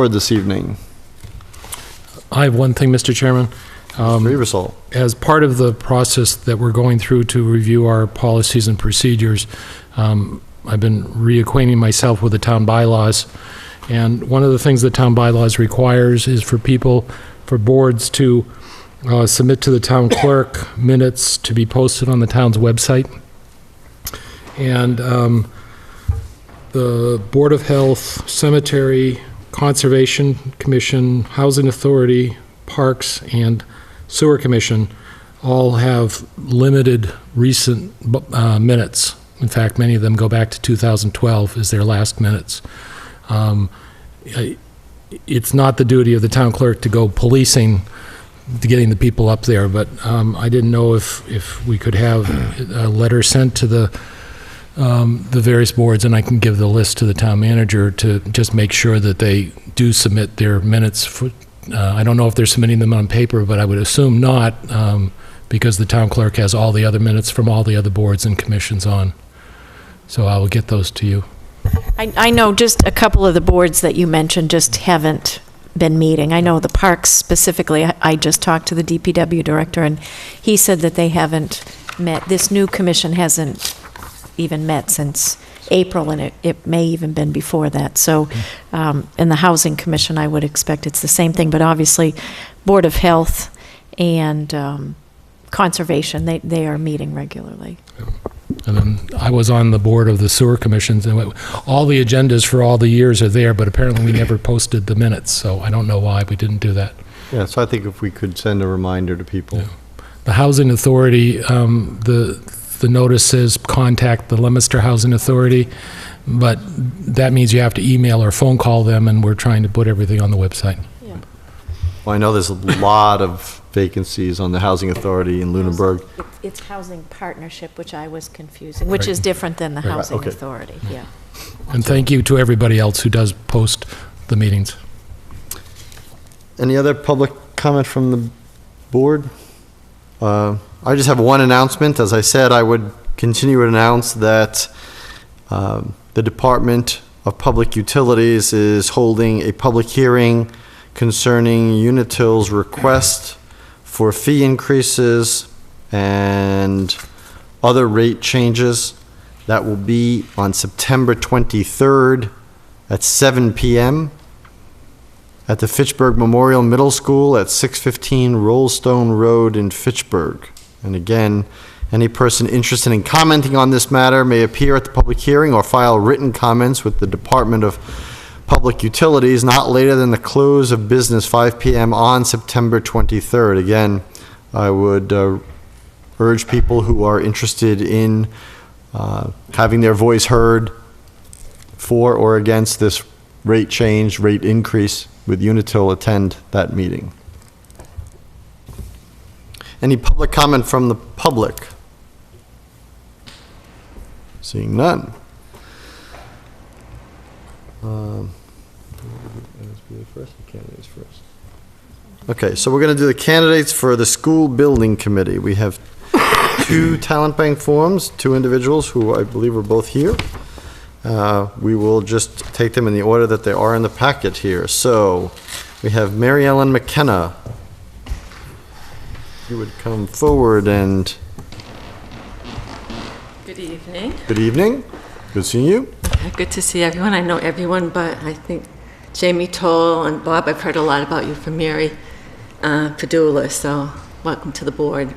for this evening? I have one thing, Mr. Chairman. Reversal. As part of the process that we're going through to review our policies and procedures, I've been reacquainting myself with the town bylaws. And one of the things the town bylaws requires is for boards to submit to the town clerk minutes to be posted on the town's website. And the Board of Health, Cemetery, Conservation Commission, Housing Authority, Parks, and Sewer Commission all have limited recent minutes. In fact, many of them go back to 2012 as their last minutes. It's not the duty of the town clerk to go policing to getting the people up there, but I didn't know if we could have a letter sent to the various boards, and I can give the list to the town manager to just make sure that they do submit their minutes. I don't know if they're submitting them on paper, but I would assume not, because the town clerk has all the other minutes from all the other boards and commissions on. So I will get those to you. I know just a couple of the boards that you mentioned just haven't been meeting. I know the parks specifically, I just talked to the DPW director, and he said that they haven't met. This new commission hasn't even met since April, and it may even been before that. So in the Housing Commission, I would expect it's the same thing, but obviously Board of Health and Conservation, they are meeting regularly. And then I was on the board of the sewer commissions, and all the agendas for all the years are there, but apparently we never posted the minutes, so I don't know why we didn't do that. Yeah, so I think if we could send a reminder to people. Yeah. The Housing Authority, the notice says contact the Leominster Housing Authority, but that means you have to email or phone call them, and we're trying to put everything on the website. Yeah. Well, I know there's a lot of vacancies on the Housing Authority in Lunenburg. It's Housing Partnership, which I was confusing, which is different than the Housing okay. Authority, yeah. And thank you to everybody else who does post the meetings. Any other public comment from the board? I just have one announcement. As I said, I would continue to announce that the Department of Public Utilities is holding a public hearing concerning Unitil's request for fee increases and other rate changes. That will be on September 23rd at 7 p.m. at the Fitchburg Memorial Middle School at 615 Rollstone Road in Fitchburg. And again, any person interested in commenting on this matter may appear at the public hearing or file written comments with the Department of Public Utilities not later than the close of business 5 p.m. on September 23rd. Again, I would urge people who are interested in having their voice heard for or against this rate change, rate increase with Unitil, attend that meeting. Any public comment from the public? Seeing none. Okay, so we're going to do the candidates for the School Building Committee. We have two talent bank forms, two individuals who I believe are both here. We will just take them in the order that they are in the packet here. So we have Mary Ellen McKenna. You would come forward and... Good evening. Good evening. Good seeing you. Good to see everyone. I know everyone, but I think Jamie Toll and Bob, I've heard a lot about you from Mary Padula, so welcome to the board.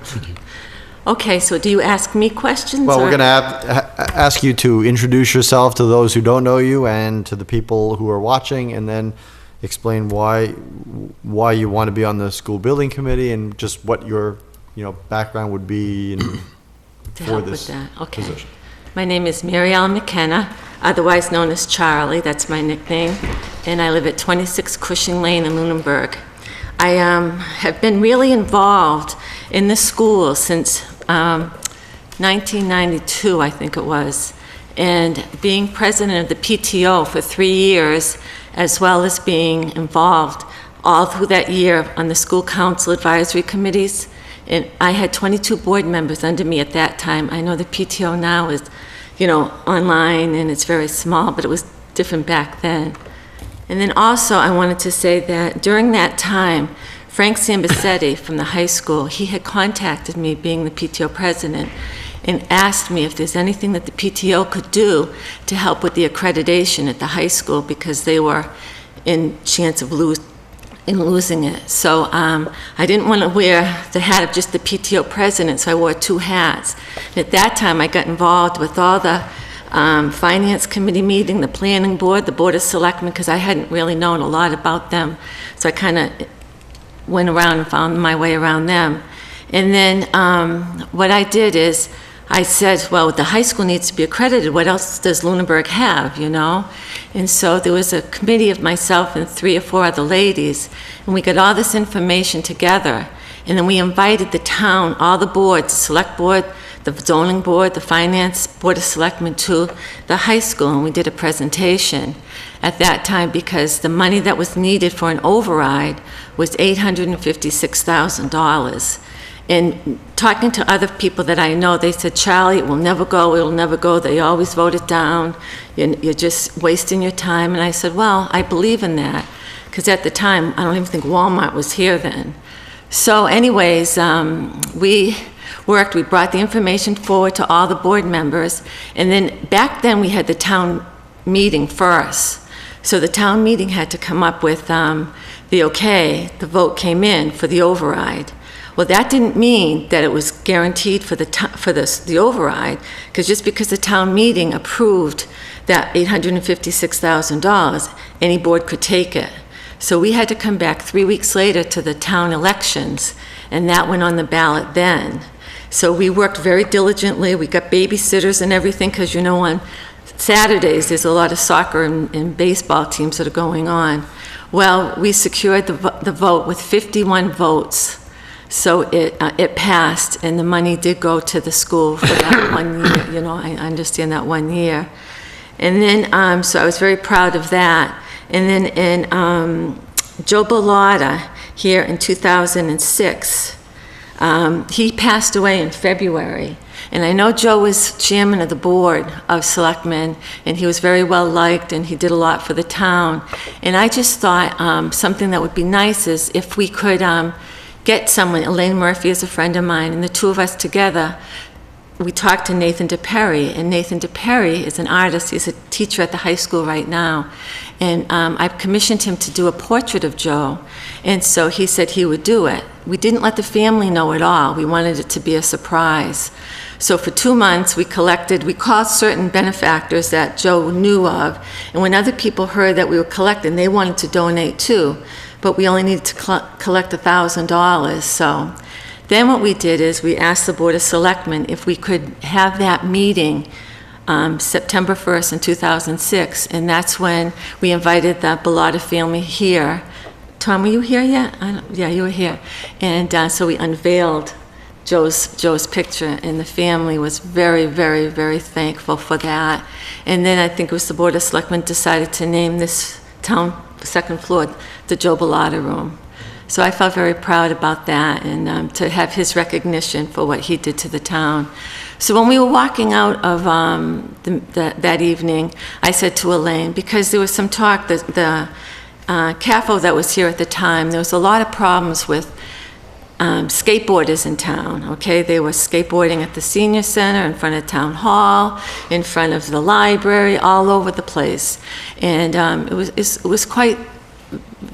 Okay, so do you ask me questions? Well, we're going to ask you to introduce yourself to those who don't know you and to the people who are watching, and then explain why you want to be on the school building committee and just what your background would be for this position. My name is Mary Ellen McKenna, otherwise known as Charlie. That's my nickname, and I live at 26 Cushing Lane in Lunenburg. I have been really involved in the school since 1992, I think it was, and being president of the PTO for 3 years, as well as being involved all through that year on the school council advisory committees. And I had 22 board members under me at that time. I know the PTO now is, online and it's very small, but it was different back then. And then also, I wanted to say that during that time, Frank Sambacetti from the high school, he had contacted me, being the PTO president, and asked me if there's anything that the PTO could do to help with the accreditation at the high school, because they were in chance of losing it. So I didn't want to wear the hat of just the PTO president, so I wore 2 hats. And at that time, I got involved with all the finance committee meeting, the planning board, the board of selectmen, because I hadn't really known a lot about them. So I kind of went around and found my way around them. And then what I did is I said, well, the high school needs to be accredited. What else does Lunenburg have, you know? And so there was a committee of myself and 3 or 4 other ladies, and we got all this information together. And then we invited the town, all the boards, the select board, the zoning board, the finance board of selectmen, to the high school, and we did a presentation at that time, because the money that was needed for an override was $856,000. And talking to other people that I know, they said, Charlie, it will never go, it will never go. They always vote it down. You're just wasting your time. And I said, well, I believe in that, because at the time, I don't even think Walmart was here then. So anyways, we brought the information forward to all the board members, and then back then we had the town meeting first. So the town meeting had to come up with the vote came in for the override. Well, that didn't mean that it was guaranteed for the override, because just because the town meeting approved that $856,000, any board could take it. So we had to come back 3 weeks later to the town elections, and that went on the ballot then. So we worked very diligently. We got babysitters and everything, because you know on Saturdays there's a lot of soccer and baseball teams that are going on. Well, we secured the vote with 51 votes. So it passed, and the money did go to the school for that 1 year. You know, I understand that 1 year. And then, so I was very proud of that. And then in Joe Bellotta here in 2006, he passed away in February. And I know Joe was chairman of the board of selectmen, and he was very well liked, and he did a lot for the town. And I just thought something that would be nice is if we could get someone. Elaine Murphy is a friend of mine, and the 2 of us together, we talked to Nathan DePerry, and Nathan DePerry is an artist. He's a teacher at the high school right now, and I've commissioned him to do a portrait of Joe, and so he said he would do it. We didn't let the family know at all. We wanted it to be a surprise. So for 2 months, we called certain benefactors that Joe knew of, and when other people heard that we were collecting, they wanted to donate too. But we only needed to collect $1,000. So then what we did is we asked the Board of Selectmen if we could have that meeting September 1st in 2006, and that's when we invited the Bellotta family here. Tom, were you here yet? Yeah, you were here. And so we unveiled Joe's picture, and the family was very, very, very thankful for that. And then I think it was the Board of Selectmen decided to name this town second floor the Joe Bellotta room. So I felt very proud about that, and to have his recognition for what he did to the town. So when we were walking out of that evening, I said to Elaine, because there was some talk that the CAFO that was here at the time, there was a lot of problems with skateboarders in town, okay? They were skateboarding at the senior center, in front of town hall, in front of the library, all over the place. And it was quite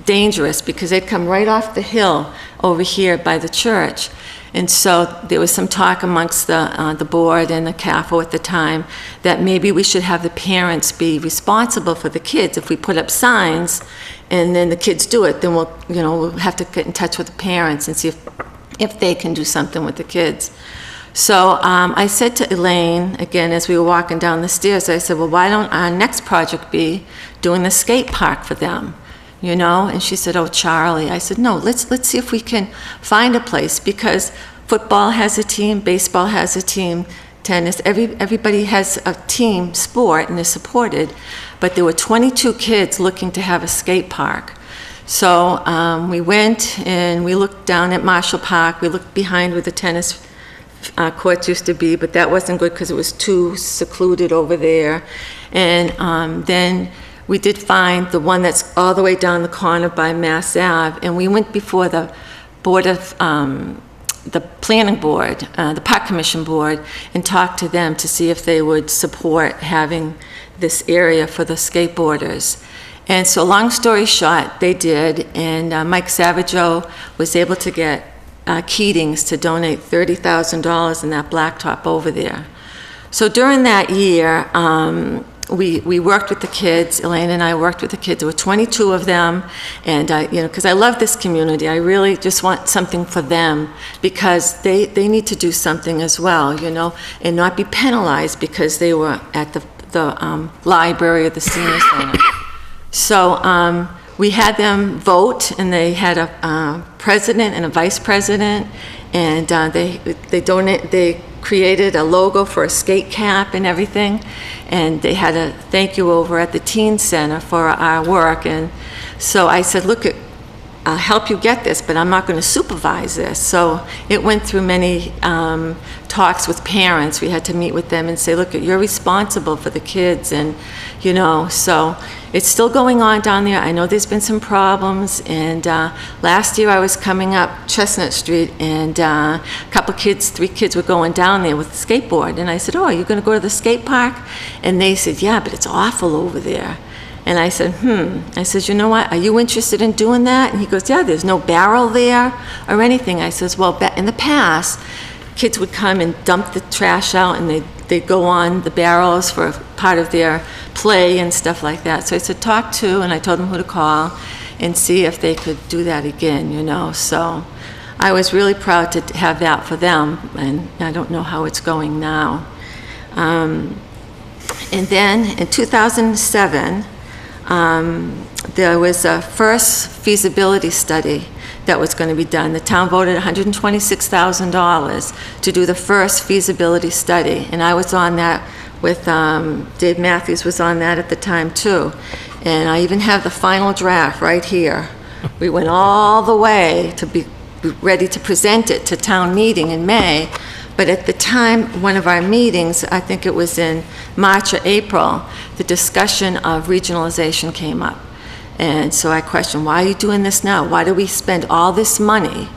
dangerous, because they'd come right off the hill over here by the church. And so there was some talk amongst the board and the CAFO at the time that maybe we should have the parents be responsible for the kids. If we put up signs and then the kids do it, then we'll have to get in touch with the parents and see if they can do something with the kids. So I said to Elaine, again, as we were walking down the stairs, I said, well, why don't our next project be doing the skate park for them? You know, and she said, oh, Charlie. I said, no, let's see if we can find a place, because football has a team, baseball has a team, tennis, everybody has a team sport and is supported, but there were 22 kids looking to have a skate park. So we went and we looked down at Marshall Park. We looked behind where the tennis courts used to be, but that wasn't good because it was too secluded over there. And then we did find the one that's all the way down the corner by Mass Ave, and we went before the Board of, the Planning Board, the Park Commission Board, and talked to them to see if they would support having this area for the skateboarders. And so long story short, they did, and Mike Savageau was able to get Keating's to donate $30,000 in that blacktop over there. So during that year, we worked with the kids. Elaine and I worked with the kids. There were 22 of them, and because I love this community, I really just want something for them because they need to do something as well, and not be penalized because they were at the library or the senior center. So we had them vote, and they had a president and a vice president, and they created a logo for a skate cap and everything, and they had a thank you over at the teen center for our work. And so I said, look, I'll help you get this, but I'm not going to supervise this. So it went through many talks with parents. We had to meet with them and say, look, you're responsible for the kids, and so it's still going on down there. I know there's been some problems, and last year I was coming up Chestnut Street, and a couple kids, 3 kids were going down there with a skateboard, and I said, oh, are you going to go to the skate park? And they said, yeah, but it's awful over there. And I said, I said, you know what, are you interested in doing that? And he goes, yeah, there's no barrel there or anything. I says, well, in the past, kids would come and dump the trash out, and they'd go on the barrels for part of their play and stuff like that. So I said, talk to, and I told them who to call and see if they could do that again, So I was really proud to have that for them, and I don't know how it's going now. And then in 2007, there was a first feasibility study that was going to be done. The town voted $126,000 to do the first feasibility study, and I was on that with Dave Matthews was on that at the time too, and I even have the final draft right here. We went all the way to be ready to present it to town meeting in May, but at the time, one of our meetings, I think it was in March or April, the discussion of regionalization came up. And so I questioned, why are you doing this now? Why do we spend all this money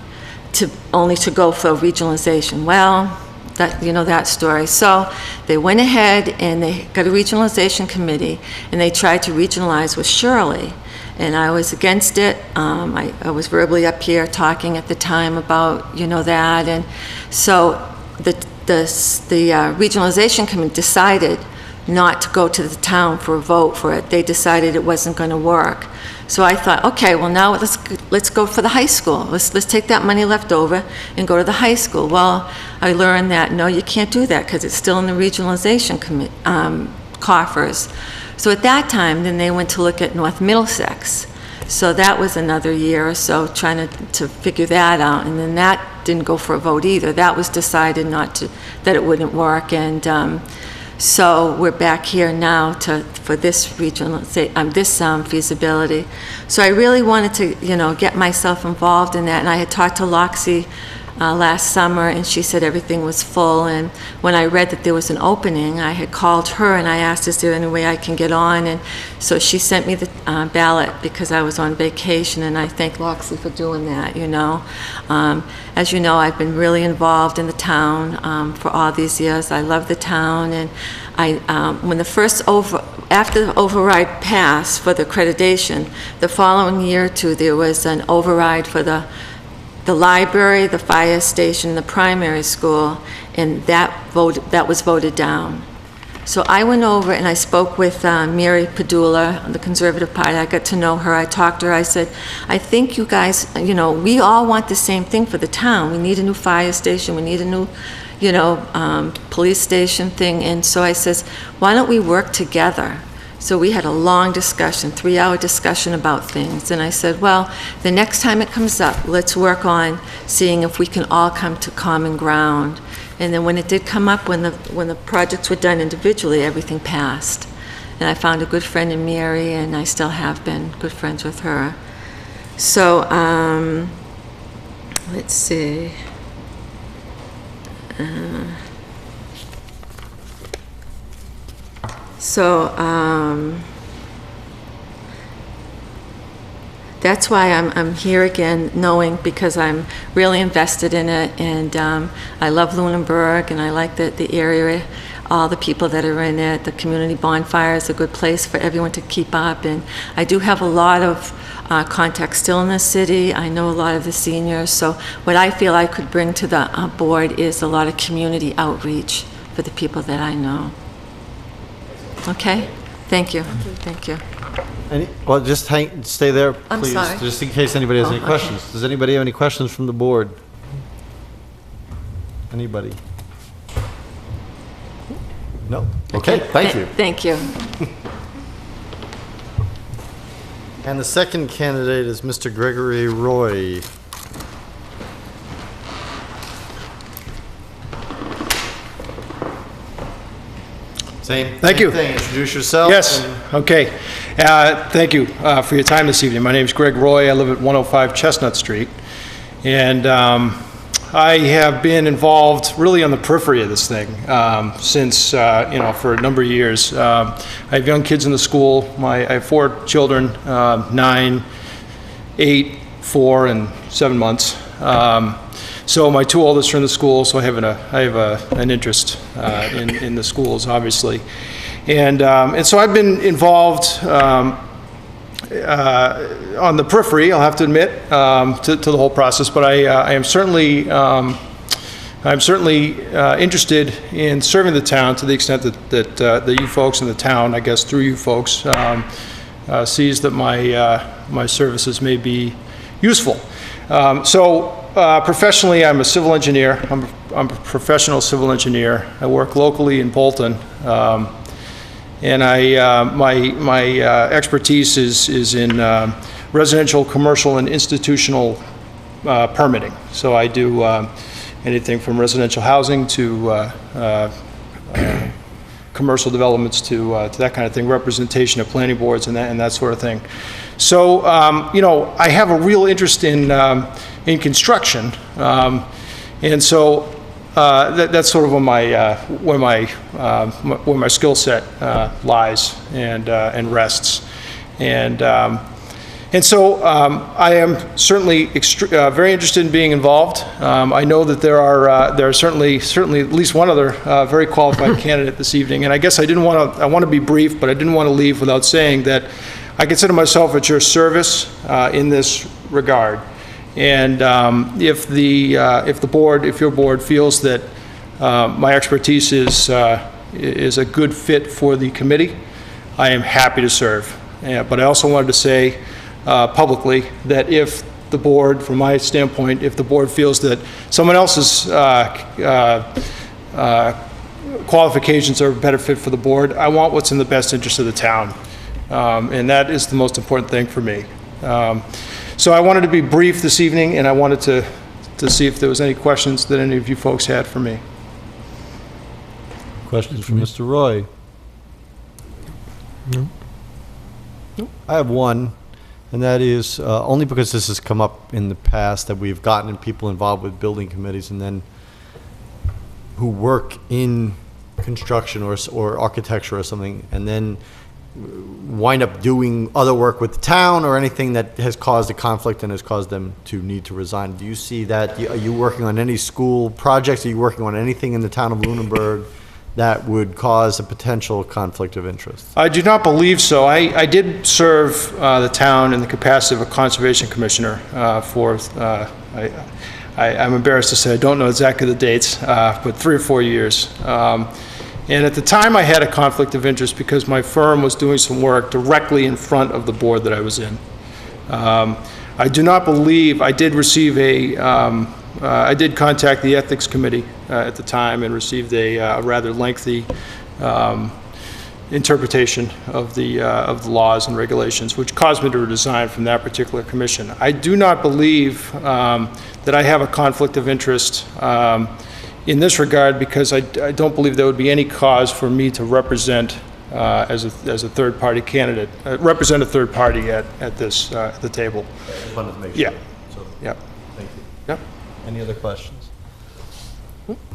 only to go for regionalization? Well, that story. So they went ahead and they got a regionalization committee, and they tried to regionalize with Shirley. And I was against it. I was verbally up here talking at the time about, that. And so the regionalization committee decided not to go to the town for a vote for it. They decided it wasn't going to work. So I thought, okay, well now let's go for the high school. Let's take that money left over and go to the high school. Well, I learned that no, you can't do that because it's still in the regionalization coffers. So at that time, then they went to look at North Middlesex. So that was another year or so trying to figure that out, and then that didn't go for a vote either. That was decided that it wouldn't work, and so we're back here now for this feasibility. So I really wanted to, get myself involved in that, and I had talked to Loxie last summer, and she said everything was full. And when I read that there was an opening, I had called her and I asked, is there any way I can get on? And so she sent me the ballot because I was on vacation, and I thank Loxie for doing that, As you know, I've been really involved in the town for all these years. I love the town, and when after the override passed for the accreditation, the following year or two, there was an override for the library, the fire station, the primary school, and that was voted down. So I went over and I spoke with Mary Padula, the Conservative Party. I got to know her. I talked to her. I said, I think you guys, we all want the same thing for the town. We need a new fire station. We need a new, police station thing. And so I says, why don't we work together? So we had a long discussion, 3-hour discussion about things. And I said, well, the next time it comes up, let's work on seeing if we can all come to common ground. And then when it did come up, when the projects were done individually, everything passed. And I found a good friend in Mary, and I still have been good friends with her. So, let's see. that's why I'm here again, knowing, because I'm really invested in it, and I love Lunenburg, and I like the area, all the people that are in it. The community bonfire is a good place for everyone to keep up, and I do have a lot of contacts still in the city. I know a lot of the seniors, so what I feel I could bring to the board is a lot of community outreach for the people that I know. Okay? Thank you. Thank you. Well, just stay there, I'm please, sorry. just in case anybody has any okay. questions. Does anybody have any questions from the board? Anybody? No? Okay, thank you. Thank you. And the second candidate is Mr. Gregory Roy. Same you. thing. Introduce yourself. Yes, okay. Thank you for your time this evening. My name is Greg Roy. I live at 105 Chestnut Street. And I have been involved really on the periphery of this thing since, for a number of years. I have young kids in the school. I have 4 children, 9, 8, 4, and 7 months. So my 2 oldest are in the school, so I have an interest in the schools, obviously, and so I've been involved on the periphery. I'll have to admit to the whole process, but I am certainly interested in serving the town to the extent that you folks in the town, I guess through you folks, sees that my services may be useful. Professionally, I'm a civil engineer. I'm a professional civil engineer. I work locally in Bolton, and my expertise is in residential, commercial, and institutional permitting. So I do anything from residential housing to commercial developments to that kind of thing, representation of planning boards and that sort of thing. So I have a real interest in construction, and so that's sort of where my skill set lies and rests, and so I am certainly very interested in being involved. I know that there are certainly at least one other very qualified candidate this evening, and I guess I want to be brief, but I didn't want to leave without saying that I consider myself at your service in this regard. And if your board feels that my expertise is a good fit for the committee, I am happy to serve. But I also wanted to say publicly that if the board, from my standpoint, if the board feels that someone else's qualifications are a better fit for the board, I want what's in the best interest of the town. And that is the most important thing for me. So I wanted to be brief this evening, and I wanted to see if there was any questions that any of you folks had for me. Questions from Mr. Roy? No. I have one, and that is only because this has come up in the past that we've gotten people involved with building committees and then who work in construction or architecture or something, and then wind up doing other work with the town or anything that has caused a conflict and has caused them to need to resign. Do you see that? Are you working on any school projects? Are you working on anything in the town of Lunenburg that would cause a potential conflict of interest? I do not believe so. I did serve the town in the capacity of a conservation commissioner for, I'm embarrassed to say, I don't know exactly the dates, but 3 or 4 years. And at the time I had a conflict of interest because my firm was doing some work directly in front of the board that I was in. I do not believe, I did receive I did contact the ethics committee at the time and received a rather lengthy interpretation of the laws and regulations, which caused me to resign from that particular commission. I do not believe that I have a conflict of interest in this regard, because I don't believe there would be any cause for me to represent as a third-party candidate, represent a third party at the table. Just wanted to make sure. Yeah. So, Yeah. thank you. Yep. Any other questions?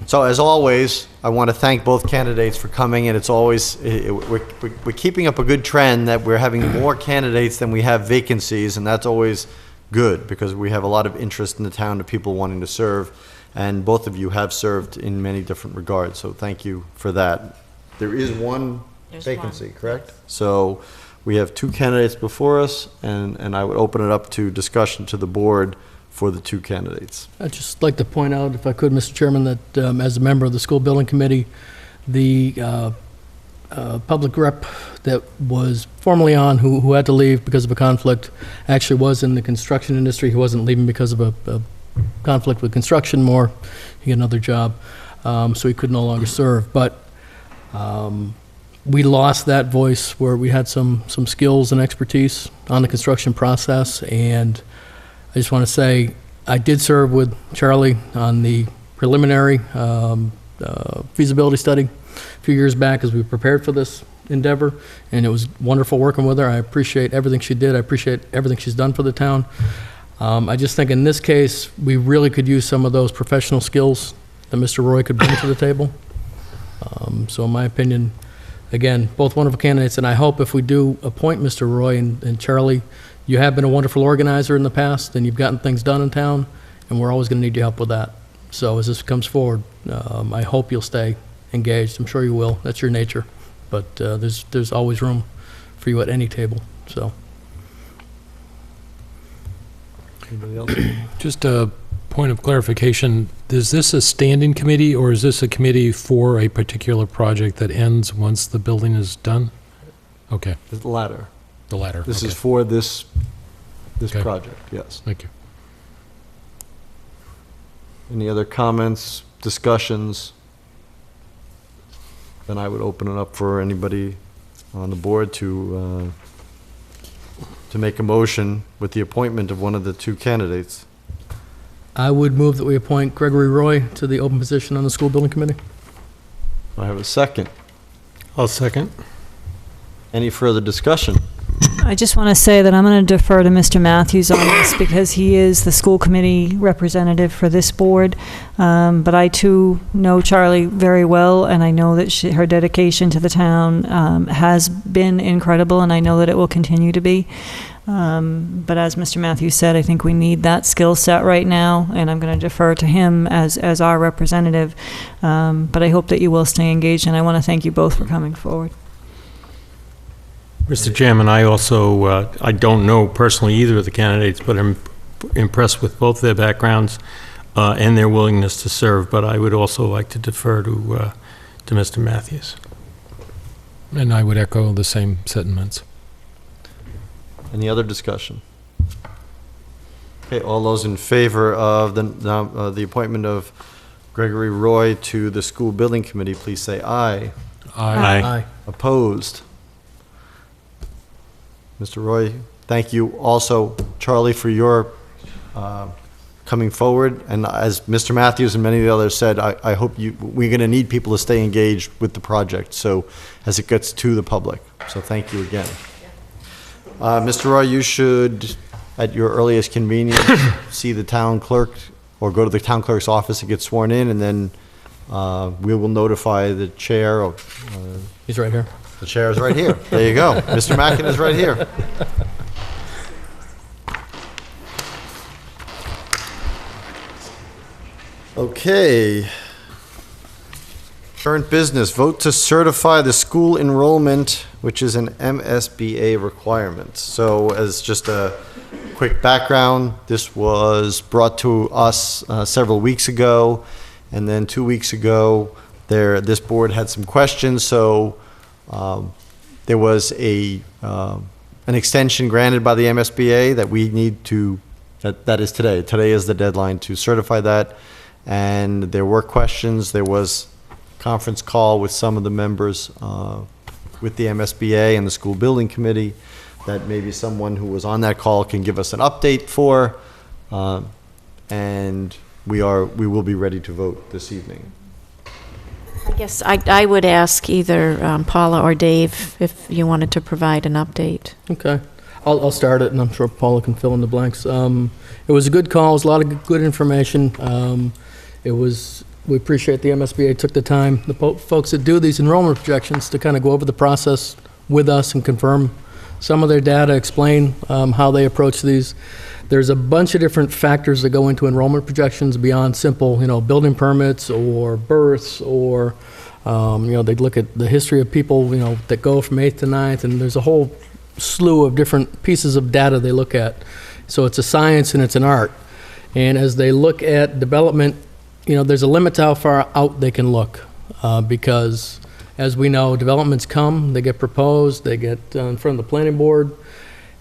So as always, I want to thank both candidates for coming, and it's always, we're keeping up a good trend that we're having more candidates than we have vacancies, and that's always good, because we have a lot of interest in the town of people wanting to serve, and both of you have served in many different regards, so thank you for that. There is one vacancy, correct? So we have two candidates before us, and I would open it up to discussion to the board for the two candidates. I'd just like to point out, if I could, Mr. Chairman, that as a member of the School Building Committee, the public rep that was formerly on, who had to leave because of a conflict, actually was in the construction industry. He wasn't leaving because of a conflict with construction, more, he had another job, so he could no longer serve. But we lost that voice where we had some skills and expertise on the construction process, and I just want to say, I did serve with Charlie on the preliminary feasibility study a few years back as we prepared for this endeavor, and it was wonderful working with her. I appreciate everything she did. I appreciate everything she's done for the town. I just think in this case, we really could use some of those professional skills that Mr. Roy could bring to the table. So in my opinion, again, both wonderful candidates, and I hope if we do appoint Mr. Roy and Charlie, you have been a wonderful organizer in the past, and you've gotten things done in town, and we're always going to need your help with that. So as this comes forward, I hope you'll stay engaged. I'm sure you will. That's your nature. But there's always room for you at any table. So. Anybody else? Just a point of clarification, is this a standing committee, or is this a committee for a particular project that ends once the building is done? Okay, The latter. the latter. This is okay. for this Okay. project, yes. Thank you. Any other comments, discussions? Then I would open it up for anybody on the board to make a motion with the appointment of one of the two candidates. I would move that we appoint Gregory Roy to the open position on the School Building Committee. I have a second. I'll second. Any further discussion? I just want to say that I'm going to defer to Mr. Matthews on this because he is the school committee representative for this board. But I too know Charlie very well, and I know that her dedication to the town has been incredible, and I know that it will continue to be. But as Mr. Matthews said, I think we need that skill set right now, and I'm going to defer to him as our representative. But I hope that you will stay engaged, and I want to thank you both for coming forward. Mr. Chairman, I also, I don't know personally either of the candidates, but I'm impressed with both their backgrounds and their willingness to serve, but I would also like to defer to Mr. Matthews. And I would echo the same sentiments. Any other discussion? Okay, all those in favor of the appointment of Gregory Roy to the School Building Committee, please say aye. Aye. Opposed? Mr. Roy, thank you also, Charlie, for your coming forward. And as Mr. Matthews and many of the others said, I hope we're going to need people to stay engaged with the project, so as it gets to the public. So thank you again. Mr. Roy, you should, at your earliest convenience, see the town clerk or go to the town clerk's office to get sworn in, and then we will notify the chair of He's right here. the chair is right here. There you go. Mr. Mackin is right here. Okay. Current business, vote to certify the school enrollment, which is an MSBA requirement. So as just a quick background, this was brought to us several weeks ago, and then 2 weeks ago, this board had some questions, so there was an extension granted by the MSBA that we need to, that is today. Today is the deadline to certify that, and there were questions. There was a conference call with some of the members with the MSBA and the school building committee that maybe someone who was on that call can give us an update for, and we will be ready to vote this evening. I guess I would ask either Paula or Dave if you wanted to provide an update. Okay. I'll start it, and I'm sure Paula can fill in the blanks. It was a good call. It was a lot of good information. It was we appreciate the MSBA took the time, the folks that do these enrollment projections, to kind of go over the process with us and confirm some of their data, explain how they approach these. There's a bunch of different factors that go into enrollment projections beyond simple, building permits or births, or, they look at the history of people, that go from 8th to 9th, and there's a whole slew of different pieces of data they look at. So it's a science and it's an art. And as they look at development, there's a limit to how far out they can look, because as we know, developments come, they get proposed, they get in front of the planning board,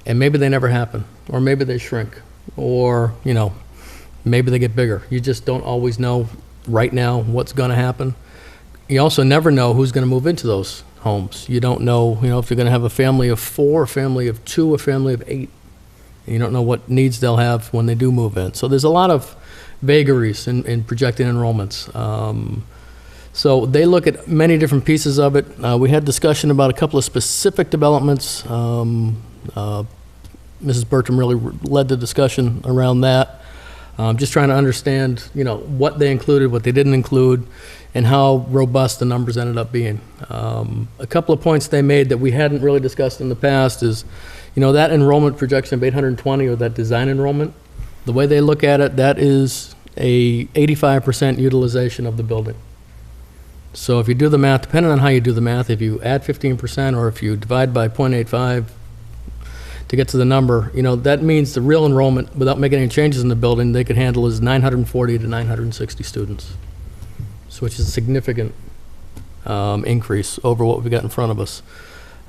and maybe they never happen, or maybe they shrink, or, maybe they get bigger. You just don't always know right now what's going to happen. You also never know who's going to move into those homes. You don't know, if you're going to have a family of 4, a family of 2, a family of 8. You don't know what needs they'll have when they do move in. So there's a lot of vagaries in projecting enrollments. So they look at many different pieces of it. We had discussion about a couple of specific developments. Mrs. Bertram really led the discussion around that. Just trying to understand, what they included, what they didn't include, and how robust the numbers ended up being. A couple of points they made that we hadn't really discussed in the past is, that enrollment projection of 820, or that design enrollment, the way they look at it, that is a 85% utilization of the building. So if you do the math, depending on how you do the math, if you add 15% or if you divide by 0.85 to get to the number, that means the real enrollment, without making any changes in the building, they could handle is 940 to 960 students, so which is a significant increase over what we've got in front of us.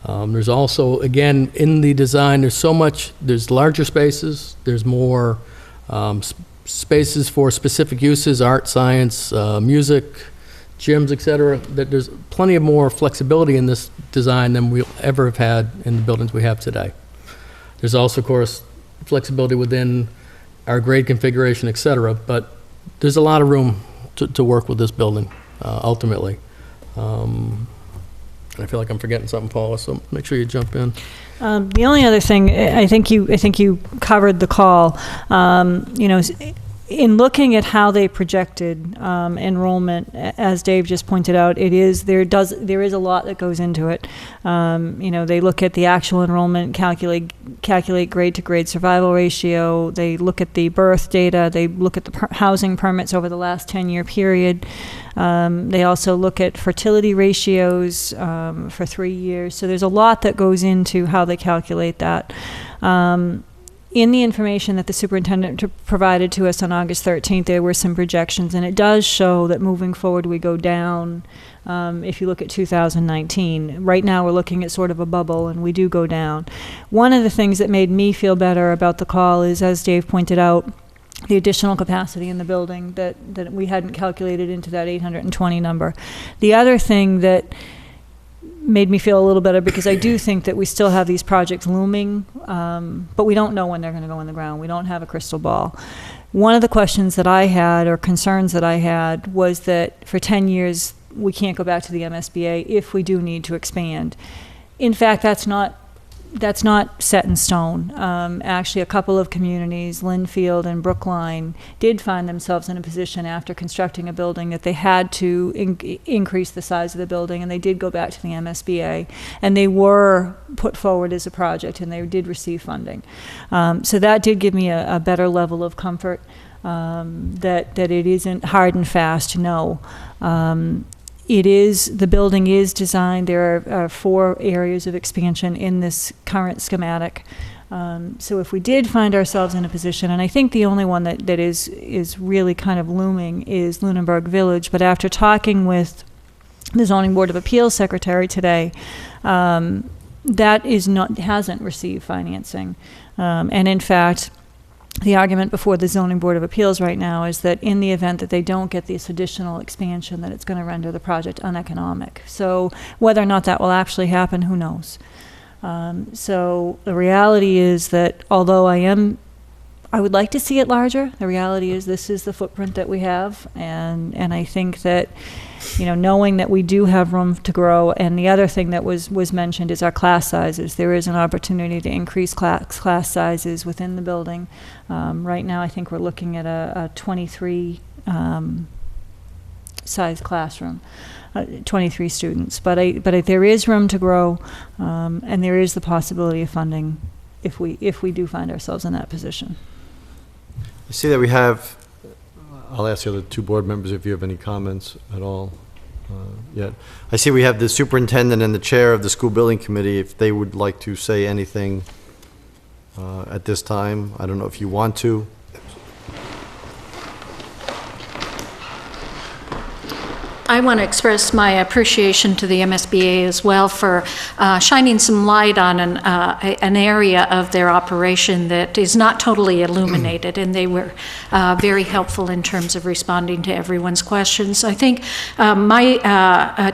There's also, again, in the design, there's larger spaces, there's more spaces for specific uses, art, science, music, gyms, et cetera, that there's plenty of more flexibility in this design than we'll ever have had in the buildings we have today. There's also, of course, flexibility within our grade configuration, et cetera, but there's a lot of room to work with this building, ultimately. And I feel like I'm forgetting something, Paula, so make sure you jump in. The only other thing, I think you covered the call. In looking at how they projected enrollment, as Dave just pointed out, there is a lot that goes into it. They look at the actual enrollment, calculate grade to grade survival ratio. They look at the birth data. They look at the housing permits over the last 10-year period. They also look at fertility ratios for 3 years. So there's a lot that goes into how they calculate that. In the information that the superintendent provided to us on August 13th, there were some projections, and it does show that moving forward we go down. If you look at 2019, right now we're looking at sort of a bubble, and we do go down. One of the things that made me feel better about the call is, as Dave pointed out, the additional capacity in the building that we hadn't calculated into that 820 number. The other thing that made me feel a little better, because I do think that we still have these projects looming, but we don't know when they're going to go in the ground. We don't have a crystal ball. One of the questions that I had, or concerns that I had, was that for 10 years we can't go back to the MSBA if we do need to expand. In fact, that's not set in stone. Actually, a couple of communities, Linfield and Brookline, did find themselves in a position after constructing a building that they had to increase the size of the building, and they did go back to the MSBA, and they were put forward as a project, and they did receive funding. So that did give me a better level of comfort, that it isn't hard and fast, no. The building is designed, there are 4 areas of expansion in this current schematic. So if we did find ourselves in a position, and I think the only one that is really kind of looming is Lunenburg Village, but after talking with the Zoning Board of Appeals secretary today, that hasn't received financing. And in fact, the argument before the Zoning Board of Appeals right now is that in the event that they don't get this additional expansion, that it's going to render the project uneconomic. So whether or not that will actually happen, who knows? So the reality is that although I would like to see it larger, the reality is this is the footprint that we have, and I think that, knowing that we do have room to grow, and the other thing that was mentioned is our class sizes. There is an opportunity to increase class sizes within the building. Right now, I think we're looking at a 23 size classroom, 23 students. But there is room to grow, and there is the possibility of funding if we do find ourselves in that position. I see that we have, I'll ask the other two board members if you have any comments at all yet. I see we have the superintendent and the chair of the school building committee, if they would like to say anything at this time. I don't know if you want to. I want to express my appreciation to the MSBA as well for shining some light on an area of their operation that is not totally illuminated, and they were very helpful in terms of responding to everyone's questions. I think my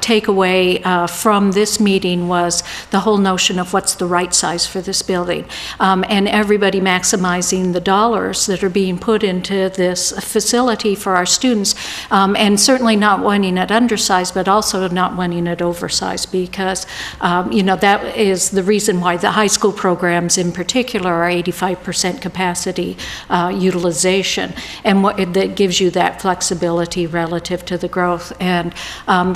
takeaway from this meeting was the whole notion of what's the right size for this building, and everybody maximizing the dollars that are being put into this facility for our students, and certainly not wanting it undersized, but also not wanting it oversized, because that is the reason why the high school programs in particular are 85% capacity utilization, and that gives you that flexibility relative to the growth. And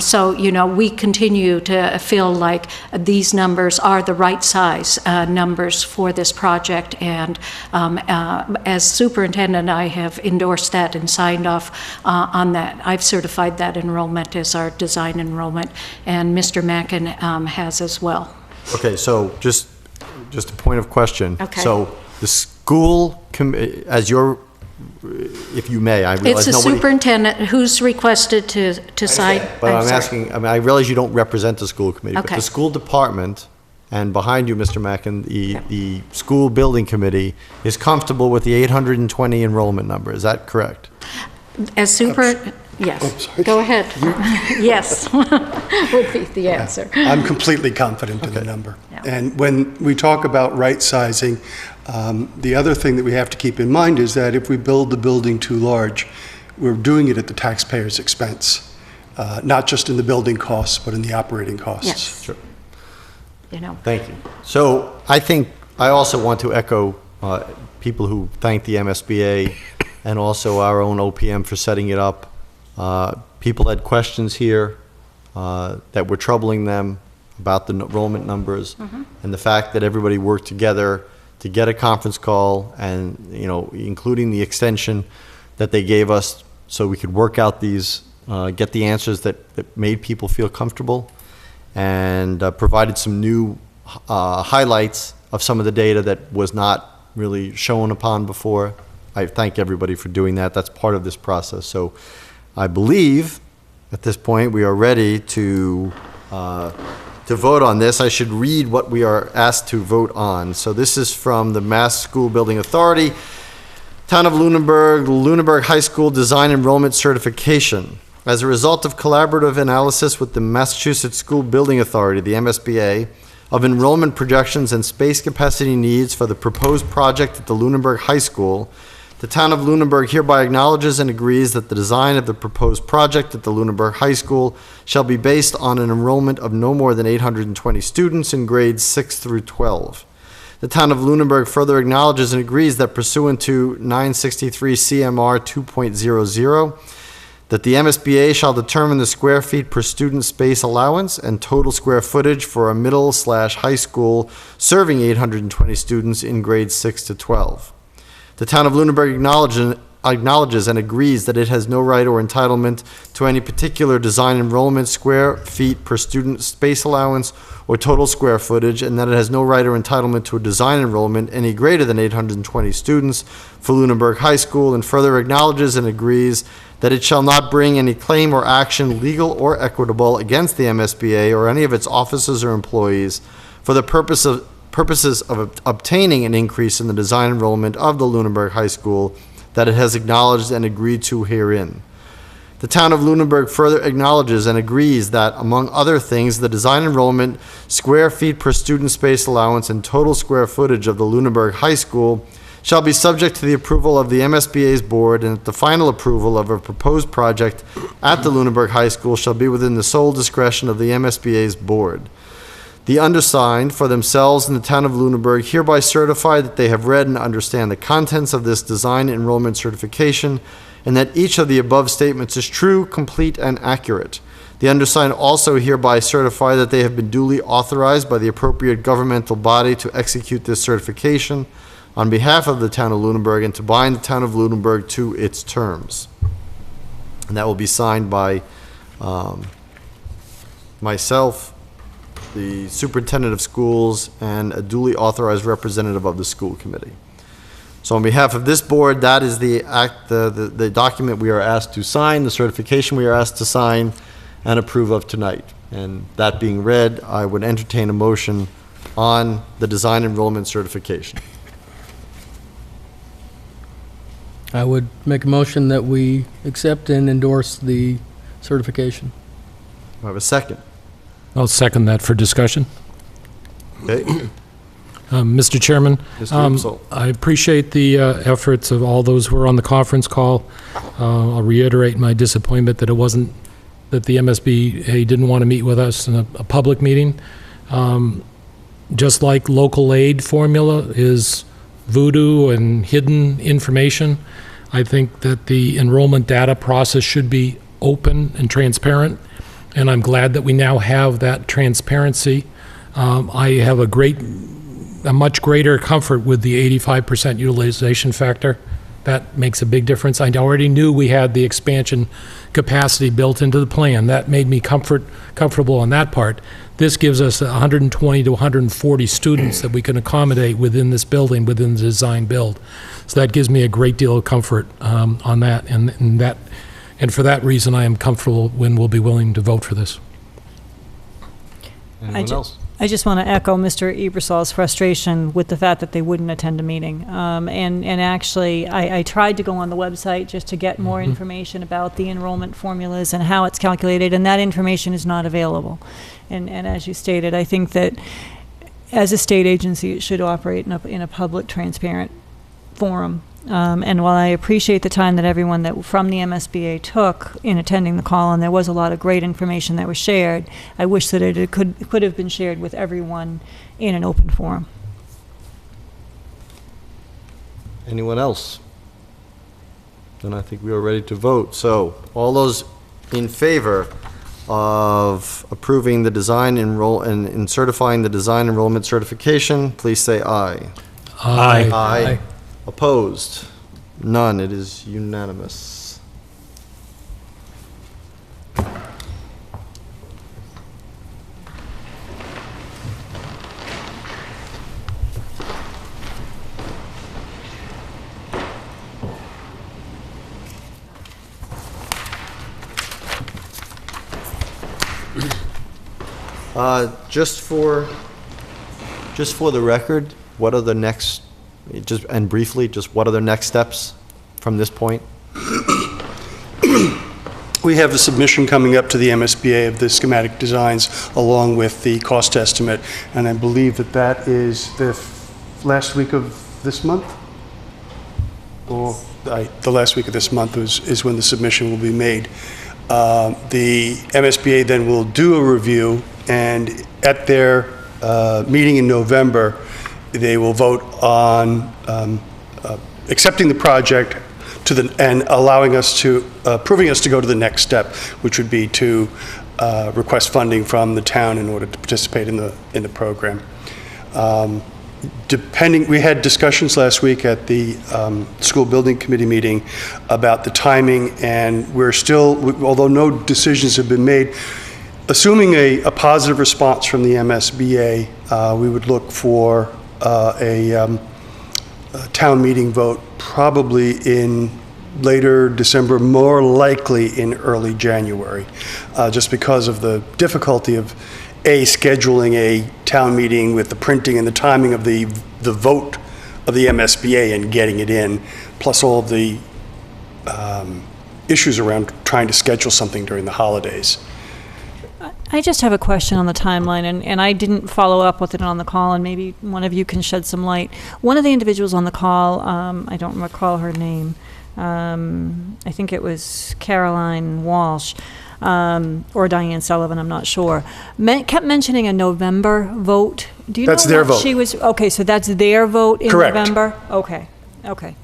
so we continue to feel like these numbers are the right size numbers for this project, and as superintendent I have endorsed that and signed off on that. I've certified that enrollment as our design enrollment, and Mr. Mackin has as well. Okay, so just a point of question. Okay. So the school, as your, if you may, I realize It's the superintendent who's requested to sign. But I'm sorry. asking, I realize you don't represent the school committee, but Okay. the school department, and behind you, Mr. Mackin, the school building committee is comfortable with the 820 enrollment number. Is that correct? As super, yes. Go ahead. Yes, would be the answer. I'm completely confident in the number. Yeah. And when we talk about right sizing, the other thing that we have to keep in mind is that if we build the building too large, we're doing it at the taxpayer's expense, not just in the building costs, but in the operating costs. Yes. Sure. Thank you. So I think I also want to echo people who thank the MSBA and also our own OPM for setting it up. People had questions here that were troubling them about the enrollment numbers, and the fact that everybody worked together to get a conference call, and including the extension that they gave us so we could work out these, get the answers that made people feel comfortable, and provided some new highlights of some of the data that was not really shown upon before. I thank everybody for doing that. That's part of this process. So I believe at this point we are ready to vote on this. I should read what we are asked to vote on. So this is from the Mass School Building Authority, Town of Lunenburg High School Design Enrollment Certification. As a result of collaborative analysis with the Massachusetts School Building Authority, the MSBA, of enrollment projections and space capacity needs for the proposed project at the Lunenburg High School, the Town of Lunenburg hereby acknowledges and agrees that the design of the proposed project at the Lunenburg High School shall be based on an enrollment of no more than 820 students in grades 6 through 12. The Town of Lunenburg further acknowledges and agrees that pursuant to 963 CMR 2.00, that the MSBA shall determine the square feet per student space allowance and total square footage for a middle/high school serving 820 students in grades 6 to 12. The Town of Lunenburg acknowledges and agrees that it has no right or entitlement to any particular design enrollment, square feet per student space allowance, or total square footage, and that it has no right or entitlement to a design enrollment any greater than 820 students for Lunenburg High School, and further acknowledges and agrees that it shall not bring any claim or action, legal or equitable, against the MSBA or any of its officers or employees for the purposes of obtaining an increase in the design enrollment of the Lunenburg High School that it has acknowledged and agreed to herein. The Town of Lunenburg further acknowledges and agrees that, among other things, the design enrollment, square feet per student space allowance, and total square footage of the Lunenburg High School shall be subject to the approval of the MSBA's board, and that the final approval of a proposed project at the Lunenburg High School shall be within the sole discretion of the MSBA's board. The undersigned, for themselves and the town of Lunenburg, hereby certify that they have read and understand the contents of this design enrollment certification, and that each of the above statements is true, complete, and accurate. The undersigned also hereby certify that they have been duly authorized by the appropriate governmental body to execute this certification on behalf of the town of Lunenburg and to bind the town of Lunenburg to its terms. And that will be signed by myself, the superintendent of schools, and a duly authorized representative of the school committee. So on behalf of this board, that is the document we are asked to sign, the certification we are asked to sign and approve of tonight. And that being read, I would entertain a motion on the design enrollment certification. I would make a motion that we accept and endorse the certification. Do I have a second? I'll second that for discussion. Okay. Mr. Chairman, Mr. Upsall. I appreciate the efforts of all those who were on the conference call. I'll reiterate my disappointment that that the MSBA didn't want to meet with us in a public meeting. Just like local aid formula is voodoo and hidden information, I think that the enrollment data process should be open and transparent, and I'm glad that we now have that transparency. I have a much greater comfort with the 85% utilization factor. That makes a big difference. I already knew we had the expansion capacity built into the plan. That made me comfortable on that part. This gives us 120 to 140 students that we can accommodate within this building, within the design build. So that gives me a great deal of comfort on that, and for that reason, I am comfortable when we'll be willing to vote for this. Anyone else? I just want to echo Mr. Ebersol's frustration with the fact that they wouldn't attend a meeting. And actually, I tried to go on the website just to get more information about the enrollment formulas and how it's calculated, and that information is not available. And as you stated, I think that as a state agency, it should operate in a public, transparent forum. And while I appreciate the time that everyone that from the MSBA took in attending the call, and there was a lot of great information that was shared, I wish that it could have been shared with everyone in an open forum. Anyone else? Then I think we are ready to vote. So all those in favor of approving the design and certifying the design enrollment certification, please say aye. Aye. Aye. Opposed? None. It is unanimous. Just for the record, what are the next? And briefly, what are the next steps from this point? We have a submission coming up to the MSBA of the schematic designs along with the cost estimate, and I believe that is the last week of this month? Or the last week of this month is when the submission will be made. The MSBA then will do a review, and at their meeting in November, they will vote on accepting the project and allowing us to, approving us to go to the next step, which would be to request funding from the town in order to participate in the program. We had discussions last week at the school building committee meeting about the timing, and we're still, although no decisions have been made, assuming a positive response from the MSBA, we would look for a town meeting vote probably in later December, more likely in early January, just because of the difficulty of scheduling a town meeting with the printing and the timing of the vote of the MSBA and getting it in, plus all of the issues around trying to schedule something during the holidays. I just have a question on the timeline, and I didn't follow up with it on the call, and maybe one of you can shed some light. One of the individuals on the call, I don't recall her name, I think it was Caroline Walsh, or Diane Sullivan, I'm not sure, kept mentioning a November vote. Do you That's know their what vote. she was, okay, so that's their vote in Correct. November? Okay,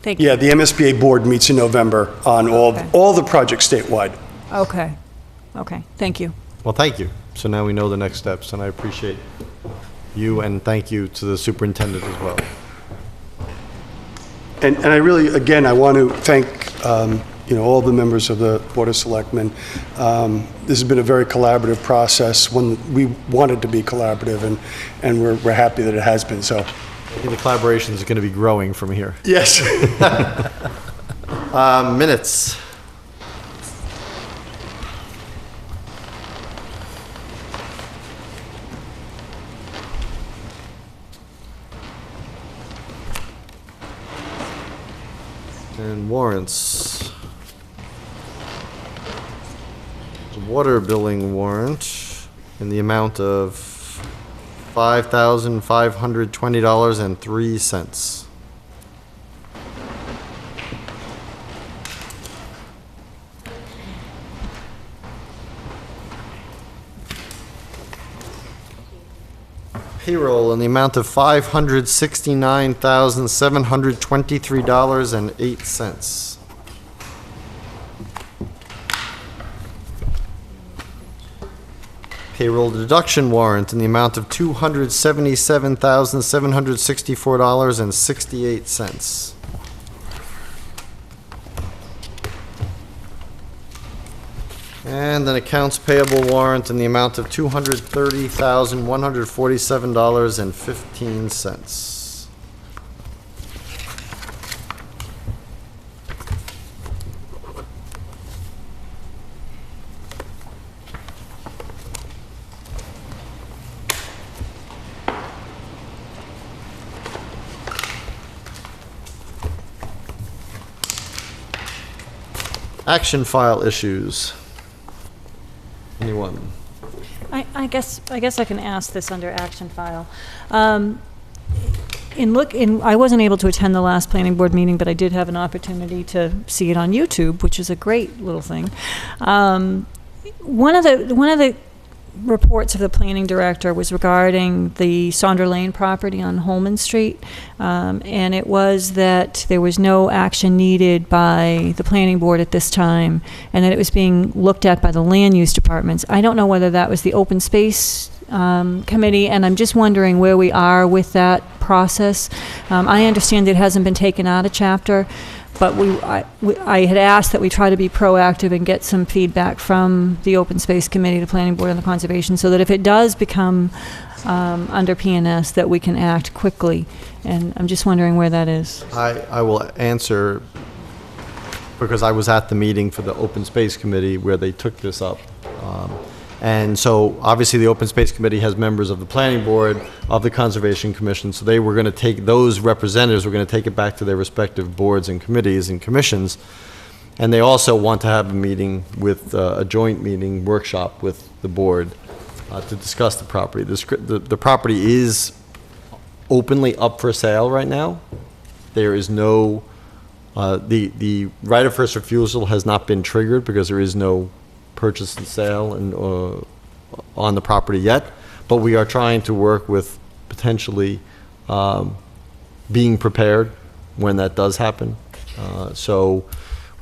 thank you. Yeah, the MSBA board meets in November on Okay. all the projects statewide. Okay, thank you. Well, thank you. So now we know the next steps, and I appreciate you, and thank you to the superintendent as well. And I really, again, I want to thank, all the members of the Board of Selectmen. This has been a very collaborative process, one that we wanted to be collaborative, and we're happy that it has been, so. I think the collaboration is going to be growing from here. Yes. Minutes. And warrants. The water billing warrant in the amount of $5,520.03. Payroll in the amount of $569,723.08. Payroll deduction warrant in the amount of $277,764.68. And an accounts payable warrant in the amount of $230,147.15. Action file issues. Anyone? I guess I can ask this under action file. I wasn't able to attend the last planning board meeting, but I did have an opportunity to see it on YouTube, which is a great little thing. One of the reports of the planning director was regarding the Saunders Lane property on Holman Street, and it was that there was no action needed by the planning board at this time, and that it was being looked at by the land use departments. I don't know whether that was the open space committee, and I'm just wondering where we are with that process. I understand it hasn't been taken out of chapter, but I had asked that we try to be proactive and get some feedback from the Open Space Committee, the Planning Board, and the Conservation, so that if it does become under PNS, that we can act quickly. And I'm just wondering where that is. I will answer, because I was at the meeting for the Open Space Committee where they took this up. And so, obviously, the Open Space Committee has members of the Planning Board, of the Conservation Commission, so they were going to take, those representatives were going to take it back to their respective boards and committees and commissions. And they also want to have a meeting with, a joint meeting, workshop with the board to discuss the property. The property is openly up for sale right now. There is no, the right of first refusal has not been triggered because there is no purchase and sale and on the property yet, but we are trying to work with potentially being prepared when that does happen. So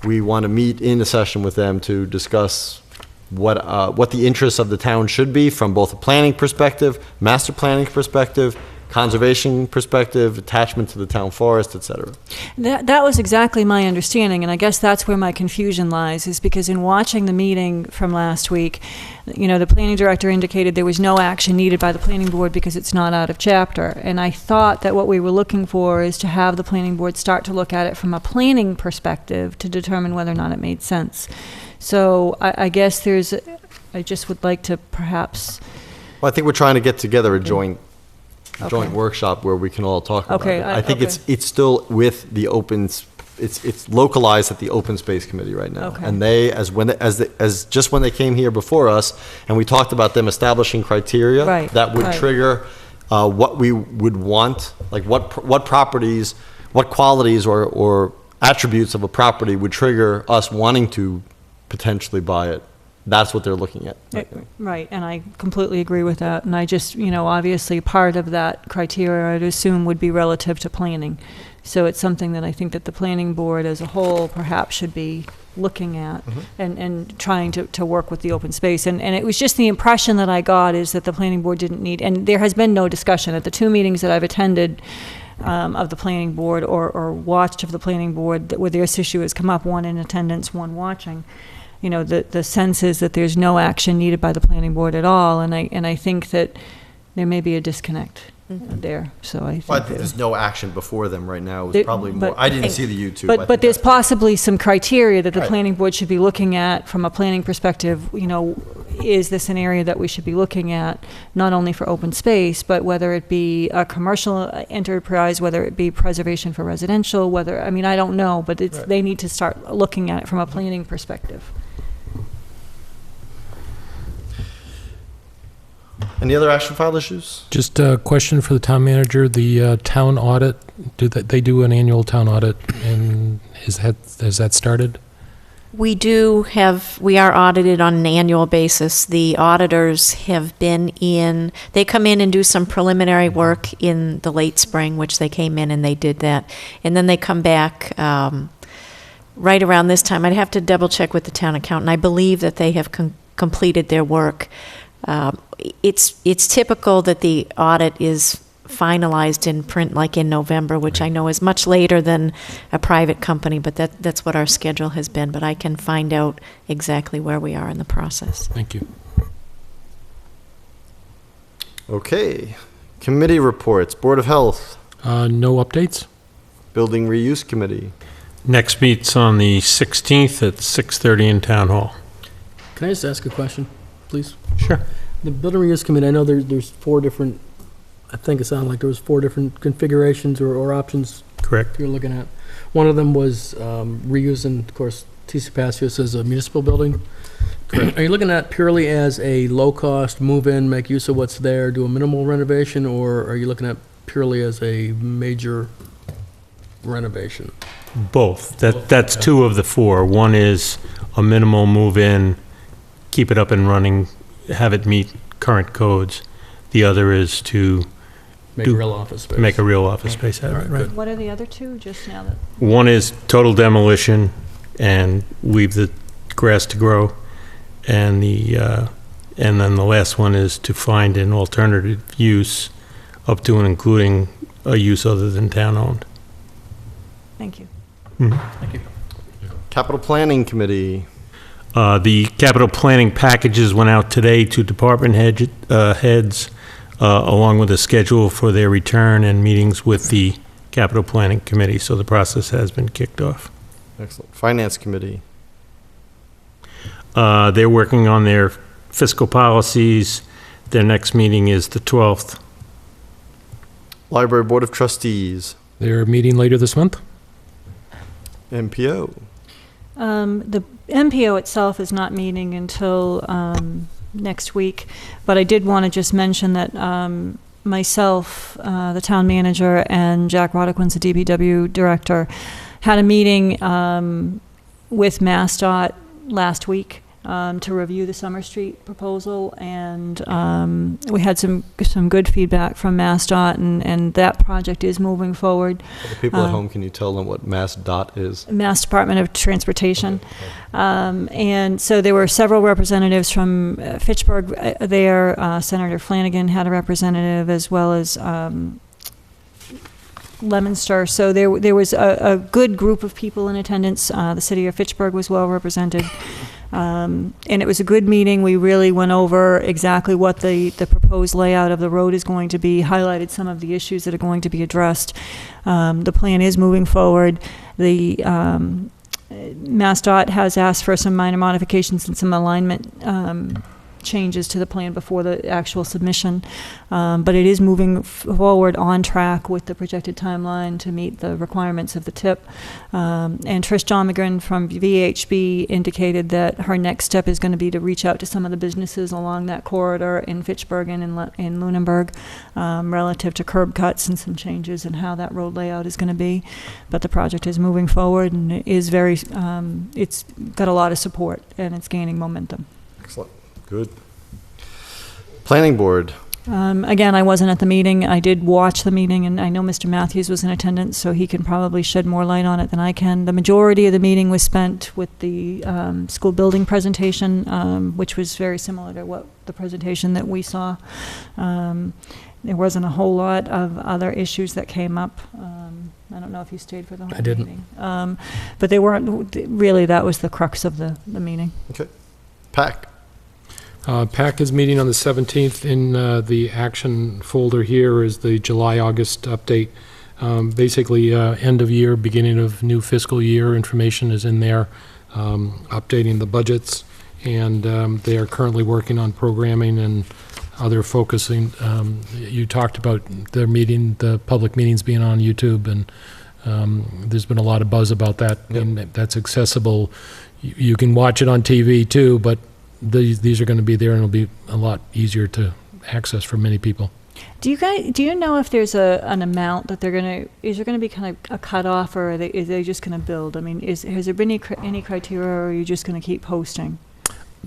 we want to meet in a session with them to discuss what the interests of the town should be from both a planning perspective, master planning perspective, conservation perspective, attachment to the town forest, et cetera. That was exactly my understanding, and I guess that's where my confusion lies, is because in watching the meeting from last week, the planning director indicated there was no action needed by the planning board because it's not out of chapter. And I thought that what we were looking for is to have the planning board start to look at it from a planning perspective to determine whether or not it made sense. So I guess I just would like to perhaps... Well, I think we're trying to get together a joint workshop where we can all talk about it. I think it's still with the it's localized at the Open Space Committee right now. Okay. And they, as just when they came here before us, and we talked about them establishing criteria that would trigger what we would want, like what properties, what qualities or attributes of a property would trigger us wanting to potentially buy it. that's what they're looking at. Right, and I completely agree with that. And I just, obviously part of that criteria, I'd assume, would be relative to planning. So it's something that I think that the planning board as a whole perhaps should be looking at and trying to work with the open space. And it was just the impression that I got is that the planning board didn't need, and there has been no discussion at the 2 meetings that I've attended of the planning board or watched of the planning board where this issue has come up, one in attendance, one watching. The sense is that there's no action needed by the planning board at all, and I think that there may be a disconnect there. So I think Well, I think there's no action before them right now. It was There- probably but- more. I didn't see the YouTube. I But think there's that's- possibly some criteria that the Right. planning board should be looking at from a planning perspective. Is this an area that we should be looking at, not only for open space, but whether it be a commercial enterprise, whether it be preservation for residential, I don't know, but they need to start looking at it from a planning perspective. Any other action file issues? Just a question for the town manager, the town audit, they do an annual town audit, and has that started? We are audited on an annual basis. The auditors have been they come in and do some preliminary work in the late spring, which they came in and they did that. And then they come back right around this time. I'd have to double check with the town accountant. I believe that they have completed their work. It's typical that the audit is finalized in print like in November, which I know is much later than a private company, but that's what our schedule has been. But I can find out exactly where we are in the process. Thank you. Okay. Committee reports. Board of Health. No updates? Building Reuse Committee. Next meet's on the 16th at 6:30 in Town Hall. Can I just ask a question, please? Sure. The Building Reuse Committee, I know there's 4 different, I think it sounded like there was 4 different configurations or options Correct. you're looking at. One of them was reusing, of course, TC Passios as a municipal building. Correct. Are you looking at purely as a low-cost, move-in, make use of what's there, do a minimal renovation, or are you looking at purely as a major renovation? Both. That's 2 of the 4. One is a minimal move-in, keep it up and running, have it meet current codes. The other is to Make a real office space. make a real office space out of it. Right. What are the other two, just now that? One is total demolition and leave the grass to grow, and then the last one is to find an alternative use up to and including a use other than town-owned. Thank you. Thank you. Capital Planning Committee. The capital planning packages went out today to department heads, along with a schedule for their return and meetings with the capital planning committee, so the process has been kicked off. Excellent. Finance Committee. They're working on their fiscal policies. Their next meeting is the 12th. Library Board of Trustees. They're meeting later this month? MPO. The MPO itself is not meeting until next week, but I did want to just mention that myself, the town manager, and Jack Roddickman's the DPW director, had a meeting with MassDOT last week to review the Summer Street proposal, and we had some good feedback from MassDOT, and that project is moving forward. For the people at home, can you tell them what MassDOT is? Mass Department of Transportation. And so there were several representatives from Fitchburg there. Senator Flanagan had a representative, as well as Leominster. So there was a good group of people in attendance. The city of Fitchburg was well represented. And it was a good meeting. We really went over exactly what the proposed layout of the road is going to be, highlighted some of the issues that are going to be addressed. The plan is moving forward. The MassDOT has asked for some minor modifications and some alignment changes to the plan before the actual submission. But it is moving forward on track with the projected timeline to meet the requirements of the TIP. And Trish Jomagren from VHB indicated that her next step is going to be to reach out to some of the businesses along that corridor in Fitchburg and in Lunenburg relative to curb cuts and some changes in how that road layout is going to be. But the project is moving forward, and it is it's got a lot of support, and it's gaining momentum. Excellent. Good. Planning Board. Again, I wasn't at the meeting. I did watch the meeting, and I know Mr. Matthews was in attendance, so he can probably shed more light on it than I can. The majority of the meeting was spent with the school building presentation, which was very similar to what the presentation that we saw. There wasn't a whole lot of other issues that came up. I don't know if you stayed for the whole meeting. I didn't. But they weren't, really, that was the crux of the meeting. Okay. PAC. PAC is meeting on the 17th. In the action folder here is the July-August update. Basically, end of year, beginning of new fiscal year information is in there, updating the budgets, and they are currently working on programming and other focusing. You talked about their meeting, the public meetings being on YouTube, and there's been a lot of buzz about that. Yep. And that's accessible. You can watch it on TV too, but these are going to be there, and it'll be a lot easier to access for many people. Do you know if there's an amount that is there going to be kind of a cutoff, or is they just going to build? I mean, has there been any criteria, or are you just going to keep posting?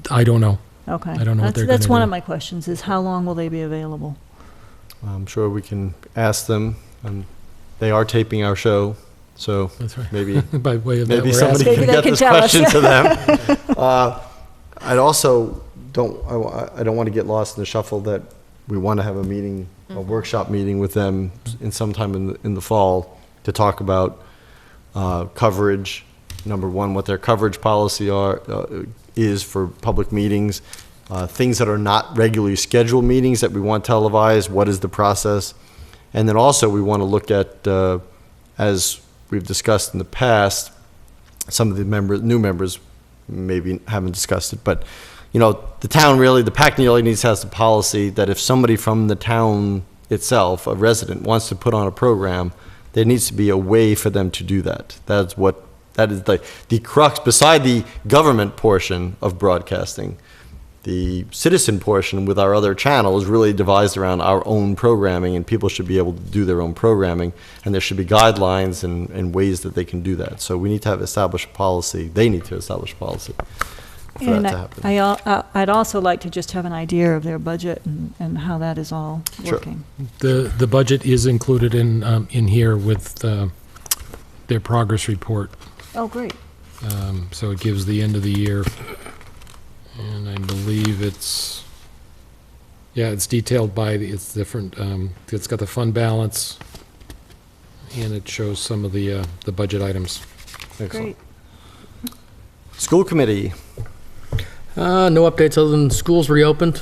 I don't know. Okay. I don't know what they're That's gonna one do. of my questions, is how long will they be available? I'm sure we can ask them. They are taping our show, so That's right. maybe By way of that, maybe we're somebody asking. Maybe can they get can this tell us. question to them. I'd also I don't want to get lost in the shuffle that we want to have a meeting, a workshop meeting with them in sometime in the fall to talk about coverage. Number one, what their coverage policy is for public meetings, things that are not regularly scheduled meetings that we want televised. What is the process? And then also we want to look at, as we've discussed in the past, some of the new members maybe haven't discussed it, but the PAC really needs to have the policy that if somebody from the town itself, a resident, wants to put on a program, there needs to be a way for them to do that. That is the crux, beside the government portion of broadcasting. The citizen portion with our other channels really devised around our own programming, and people should be able to do their own programming, and there should be guidelines and ways that they can do that. So we need to have established policy. They need to establish policy for And that to happen. I'd also like to just have an idea of their budget and how that is all Sure. working. The budget is included in here with their progress report. Oh, great. So it gives the end of the year, and I believe it's detailed by it's different. It's got the fund balance, and it shows some of the budget items. Excellent. Great. School committee. No updates other than schools reopened.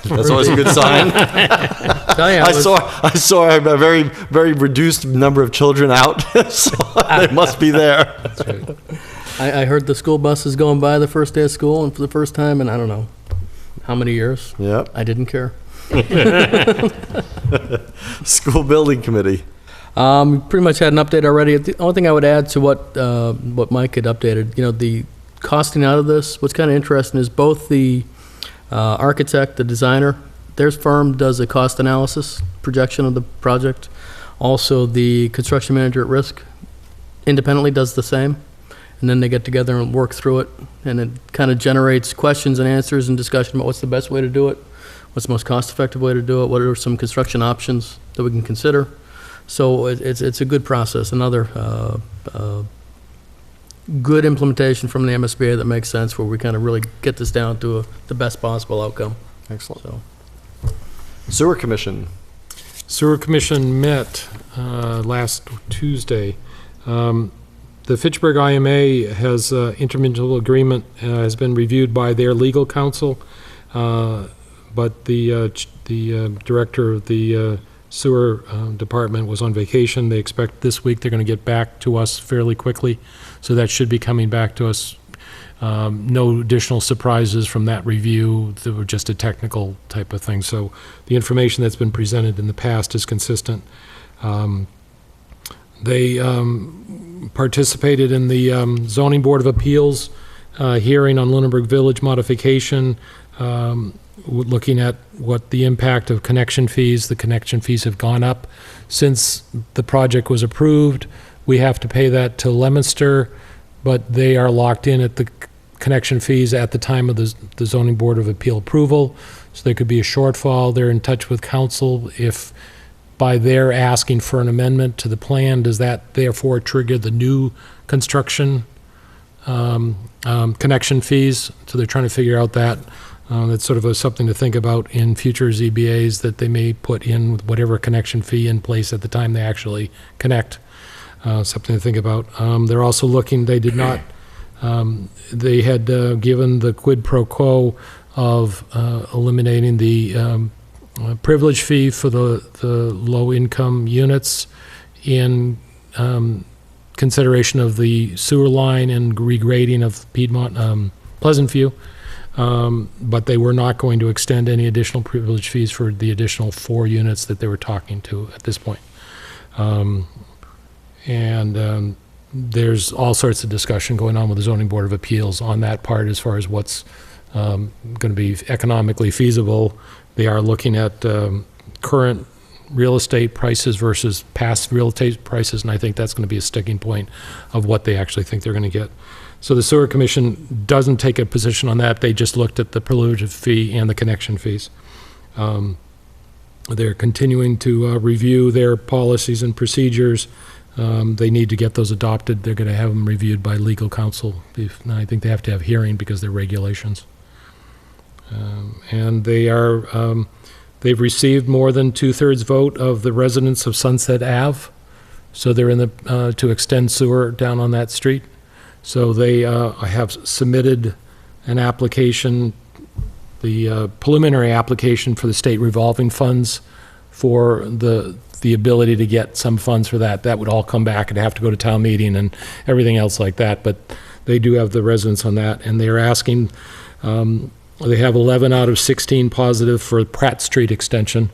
That's always a good sign. Tell you, I saw a very, very reduced number of children out, so they must be there. That's right. I heard the school bus is going by the first day of school, and for the first time in I don't know how many years. Yep. I didn't care. School building committee. We pretty much had an update already. The only thing I would add to what Mike had updated, the costing out of this, what's kind of interesting is both the architect, the designer, their firm does a cost analysis projection of the project. Also, the construction manager at risk independently does the same. And then they get together and work through it. And it kind of generates questions and answers and discussion about what's the best way to do it, what's the most cost-effective way to do it, what are some construction options that we can consider. So it's a good process, another good implementation from the MSBA that makes sense, where we kind of really get this down to the best possible outcome. Excellent. So Sewer commission. Sewer Commission met last Tuesday. The Fitchburg IMA has intermunicipal agreement has been reviewed by their legal counsel, but the director of the sewer department was on vacation. They expect this week they're going to get back to us fairly quickly, so that should be coming back to us. No additional surprises from that review. They were just a technical type of thing. So the information that's been presented in the past is consistent. They participated in the Zoning Board of Appeals hearing on Lunenburg Village modification, looking at what the impact of connection fees. The connection fees have gone up since the project was approved. We have to pay that to Leominster, but they are locked in at the connection fees at the time of the zoning board of appeal approval, so there could be a shortfall. They're in touch with council. If by their asking for an amendment to the plan, does that therefore trigger the new construction connection fees? So they're trying to figure out that. That's sort of something to think about in future ZBAs, that they may put in whatever connection fee in place at the time they actually connect. Something to think about. They're also looking, they did not, they had given the quid pro quo of eliminating the privilege fee for the low-income units in consideration of the sewer line and regrading of Piedmont, Pleasant View. But they were not going to extend any additional privilege fees for the additional 4 units that they were talking to at this point. There's all sorts of discussion going on with the Zoning Board of Appeals on that part as far as what's going to be economically feasible. They are looking at current real estate prices versus past real estate prices, and I think that's going to be a sticking point of what they actually think they're going to get. So the Sewer Commission doesn't take a position on that. They just looked at the privilege fee and the connection fees. They're continuing to review their policies and procedures. They need to get those adopted. They're going to have them reviewed by legal counsel. I think they have to have hearing because they're regulations. And they are, they've received more than 2/3 vote of the residents of Sunset Ave. So they're in the, to extend sewer down on that street. So they have submitted an application, the preliminary application for the state revolving funds for the ability to get some funds for that. That would all come back and have to go to town meeting and everything else like that. But they do have the residents on that, and they're asking, they have 11 out of 16 positive for Pratt Street extension,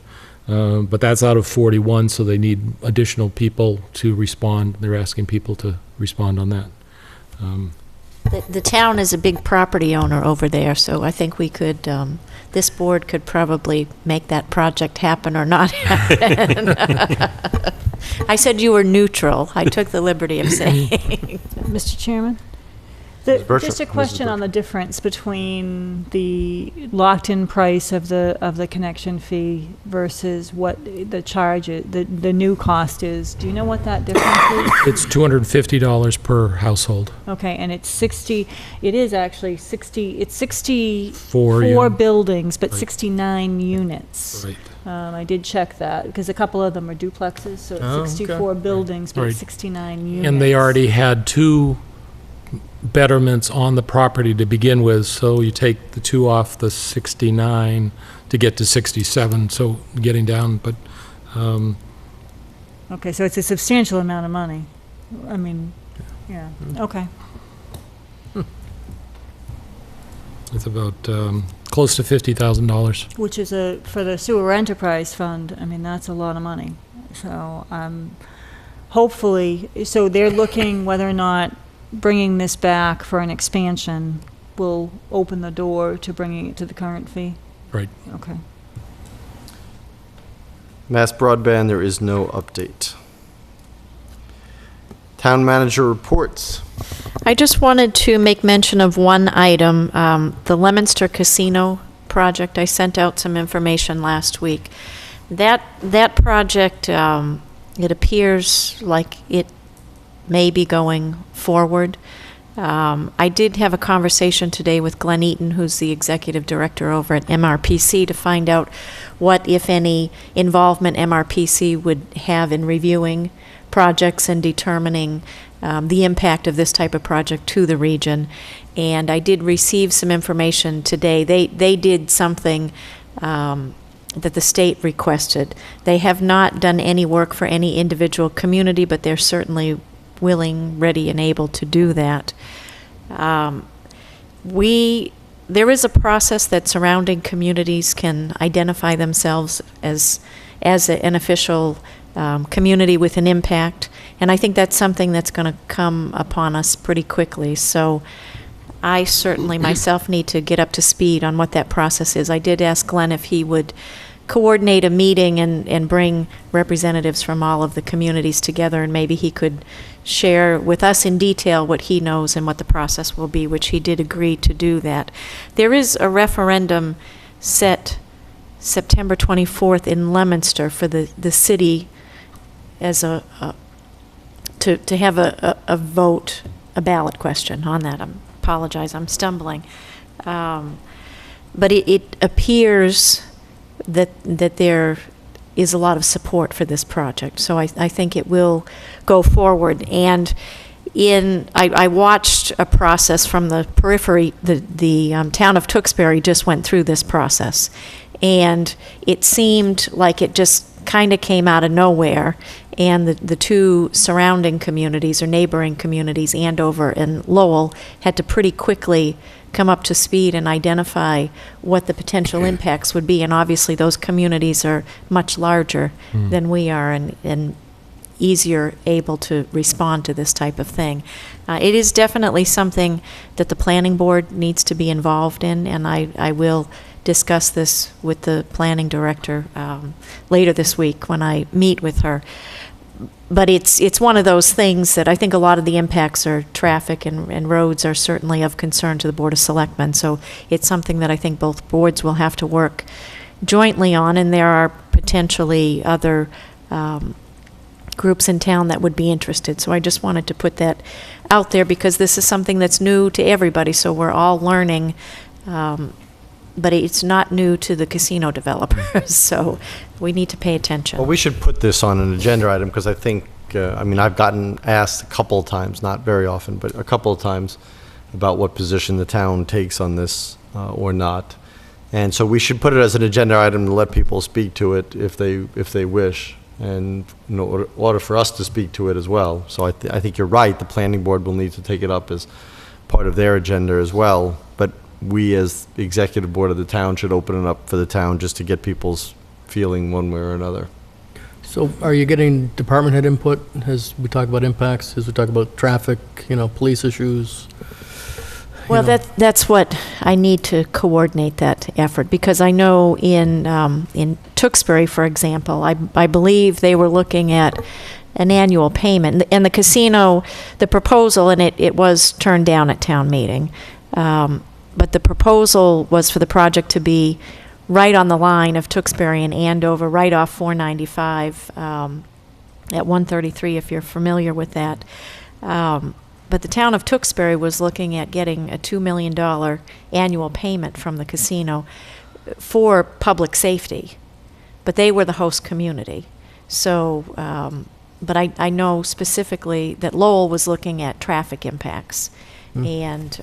but that's out of 41, so they need additional people to respond. They're asking people to respond on that. The town is a big property owner over there, so I think we could, this board could probably make that project happen or not happen. I said you were neutral. I took the liberty of saying. Mr. Chairman? Just a question on the difference between the locked-in price of the connection fee versus what the charge is, the new cost is. Do you know what that difference is? It's $250 per household. Okay, and it's 60, it is actually 60, it's 64 unit. buildings, but Right. 69 units. Right. I did check that, because a couple of them are duplexes, so it's 64 buildings, but Right. 69 units. And they already had 2 betterments on the property to begin with, so you take the 2 off the 69 to get to 67, so getting down, but, Okay, so it's a substantial amount of money. I mean, yeah, okay. it's about close to $50,000. Which is for the sewer enterprise fund, I mean, that's a lot of money. So, hopefully, so they're looking whether or not bringing this back for an expansion will open the door to bringing it to the current fee? Right. Okay. Mass Broadband, there is no update. Town manager reports. I just wanted to make mention of one item, the Leominster Casino project. I sent out some information last week. That project, it appears like it may be going forward. I did have a conversation today with Glenn Eaton, who's the executive director over at MRPC, to find out what, if any, involvement MRPC would have in reviewing projects and determining the impact of this type of project to the region. And I did receive some information today. They did something that the state requested. They have not done any work for any individual community, but they're certainly willing, ready, and able to do that. There is a process that surrounding communities can identify themselves as an official community with an impact, and I think that's something that's going to come upon us pretty quickly. So I certainly myself need to get up to speed on what that process is. I did ask Glenn if he would coordinate a meeting and bring representatives from all of the communities together, and maybe he could share with us in detail what he knows and what the process will be, which he did agree to do that. There is a referendum set September 24th in Leominster for the city as to have a vote, a ballot question on that. I apologize, I'm stumbling. But it appears that there is a lot of support for this project. So I think it will go forward. And I watched a process from the periphery. The town of Tewksbury just went through this process. And it seemed like it just kind of came out of nowhere. And the two surrounding communities or neighboring communities, Andover and Lowell, had to pretty quickly come up to speed and identify what the potential impacts would be. And obviously those communities are much larger than we are and easier able to respond to this type of thing. It is definitely something that the planning board needs to be involved in, and I will discuss this with the planning director later this week when I meet with her. But it's one of those things that I think a lot of the impacts are traffic and roads are certainly of concern to the Board of Selectmen. So it's something that I think both boards will have to work jointly on, and there are potentially other groups in town that would be interested. So I just wanted to put that out there because this is something that's new to everybody, so we're all learning. But it's not new to the casino developers, so we need to pay attention. Well, we should put this on an agenda item, because I think, I've gotten asked a couple of times, not very often, but a couple of times, about what position the town takes on this or not. And so we should put it as an agenda item to let people speak to it if they wish, and in order for us to speak to it as well. So I think you're right, the planning board will need to take it up as part of their agenda as well. But we, as the executive board of the town, should open it up for the town just to get people's feeling one way or another. So are you getting department head input as we talk about impacts, as we talk about traffic, police issues? Well, that's what I need to coordinate that effort, because I know in Tewksbury, for example, I believe they were looking at an annual payment. And the casino, the proposal, and it was turned down at town meeting, but the proposal was for the project to be right on the line of Tewksbury and Andover, right off 495 at 133, if you're familiar with that. But the town of Tewksbury was looking at getting a $2 million annual payment from the casino for public safety. But they were the host community. So, but I know specifically that Lowell was looking at traffic impacts. And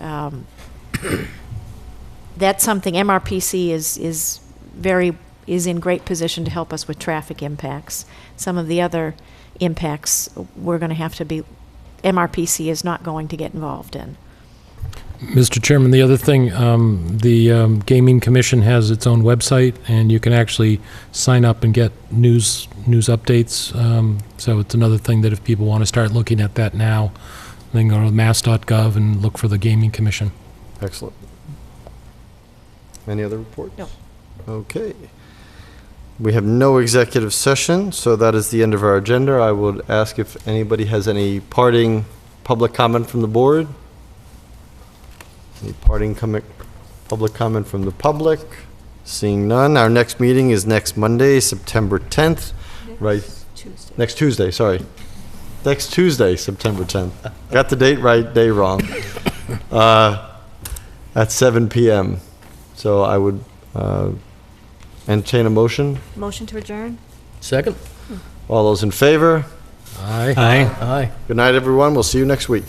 that's something MRPC is in great position to help us with traffic impacts. Some of the other impacts we're going to have to be, MRPC is not going to get involved in. Mr. Chairman, the other thing, the Gaming Commission has its own website, and you can actually sign up and get news updates. So it's another thing that if people want to start looking at that now, they can go to mass.gov and look for the Gaming Commission. Excellent. Any other reports? No. Okay. We have no executive session, so that is the end of our agenda. I would ask if anybody has any parting public comment from the board. Any parting public comment from the public? Seeing none. Our next meeting is next Monday, September 10th. Next Tuesday, sorry. Next Tuesday, September 10th. Got the date right, day wrong. At 7 p.m. So I would entertain a motion. Motion to adjourn? Second? All those in favor? Aye. Aye. Aye. Good night, everyone. We'll see you next week.